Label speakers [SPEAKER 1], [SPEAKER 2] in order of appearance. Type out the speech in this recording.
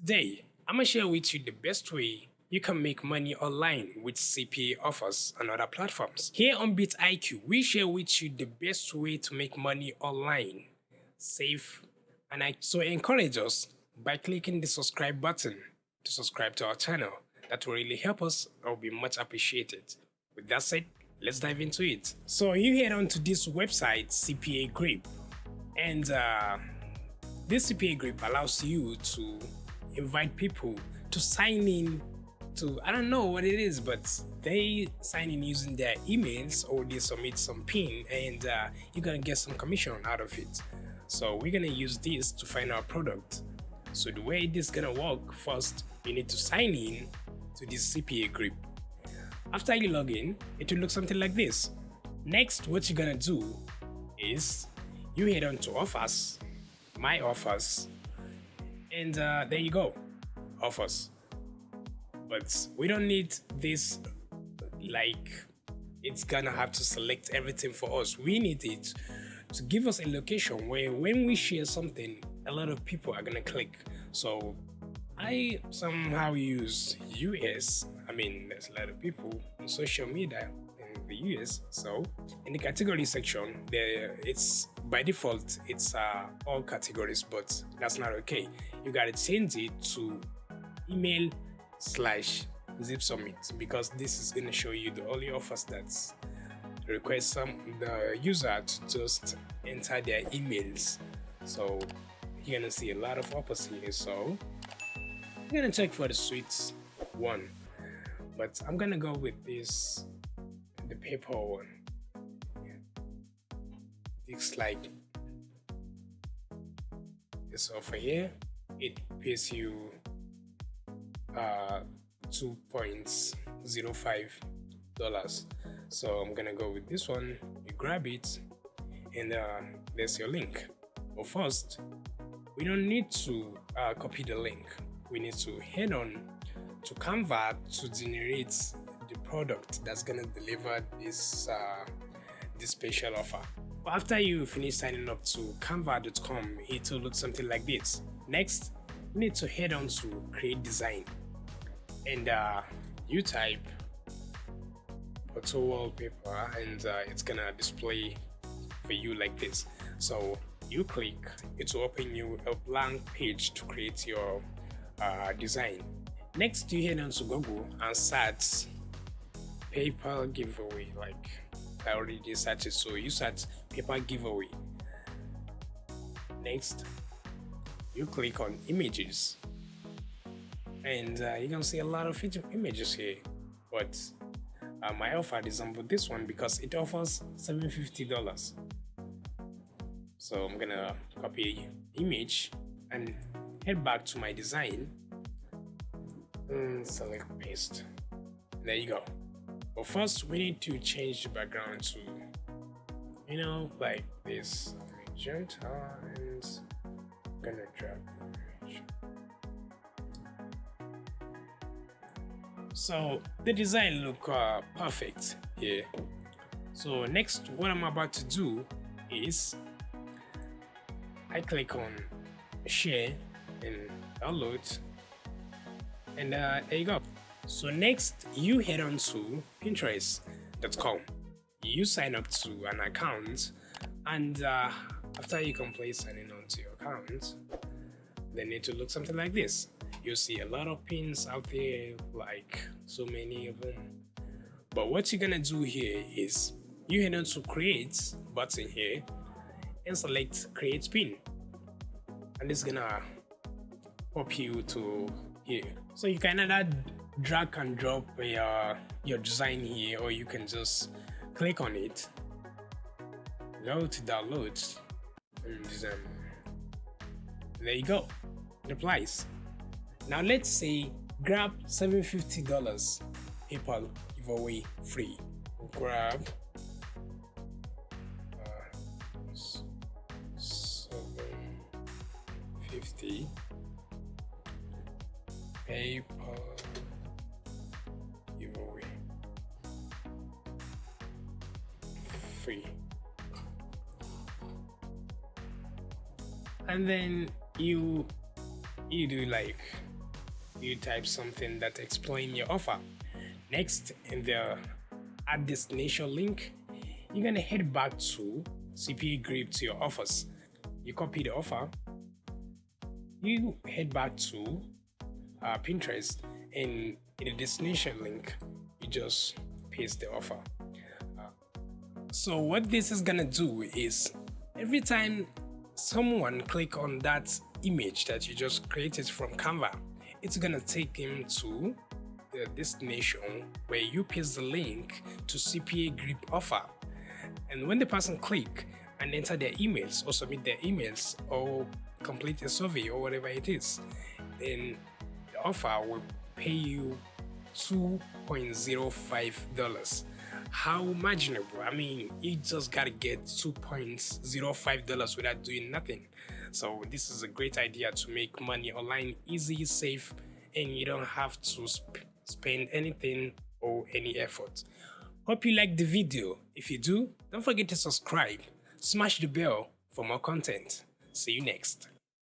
[SPEAKER 1] Today, I'm gonna share with you the best way you can make money online with CPA offers and other platforms. Here on BitIQ, we share with you the best way to make money online, safe, and so encourage us by clicking the subscribe button to subscribe to our channel. That will really help us and will be much appreciated. With that said, let's dive into it. So you head on to this website, CPA Grip, and this CPA Grip allows you to invite people to sign in to, I don't know what it is, but they sign in using their emails or they submit some pin, and you're gonna get some commission out of it. So we're gonna use this to find our product. So the way this is gonna work, first you need to sign in to this CPA Grip. After you log in, it will look something like this. Next, what you're gonna do is you head on to offers, my offers, and there you go, offers. But we don't need this, like it's gonna have to select everything for us. We need it to give us a location where when we share something, a lot of people are gonna click. So I somehow use US. I mean, there's a lot of people on social media in the US. So in the category section, it's by default it's all categories, but that's not okay. You gotta change it to email / zip submit, because this is gonna show you the only offers that request the user to just enter their emails. So you're gonna see a lot of offers here. So I'm gonna check for the sweet one, but I'm gonna go with this, the paper one. It's like this offer here. It pays you $2.05. So I'm gonna go with this one. You grab it, and there's your link. But first, we don't need to copy the link. We need to head on to Canva to generate the product that's gonna deliver this this special offer. But after you finish signing up to canva.com, it will look something like this. Next, you need to head on to create design, and you type photo wallpaper, and it's gonna display for you like this. So you click, it will open you a blank page to create your design. Next, you head on to Google and search PayPal giveaway. Like I already searched it, so you search PayPal giveaway. Next, you click on images, and you can see a lot of images here, but my offer is on this one because it offers $750. So I'm gonna copy image and head back to my design and select paste. There you go. But first we need to change the background to, like this magenta, and I'm gonna drag the image. So the design look perfect here. So next, what I'm about to do is I click on share and download, and there you go. So next, you head on to Pinterest.com. You sign up to an account, and after you complete signing on to your account, then it will look something like this. You'll see a lot of pins out there, like so many of them. But what you're gonna do here is you head on to create button here and select create pin, and it's gonna pop you to here. So you can either drag and drop your design here, or you can just click on it, go to download, and there you go. It applies. Now let's say grab $750 PayPal giveaway free. Grab $750 PayPal giveaway free, and then you do like you type something that explain your offer. Next, in the add destination link, you're gonna head back to CPA Grip to your offers. You copy the offer, you head back to Pinterest, and in the destination link, you just paste the offer. So what this is gonna do is every time someone click on that image that you just created from Canva, it's gonna take him to the destination where you paste the link to CPA Grip offer. And when the person click and enter their emails or submit their emails or complete a survey or whatever it is, then the offer will pay you $2.05. How imaginable. I mean, you just gotta get $2.05 without doing nothing. So this is a great idea to make money online easy, safe, and you don't have to spend anything or any effort. Hope you liked the video. If you do, don't forget to subscribe, smash the bell for more content. See you next.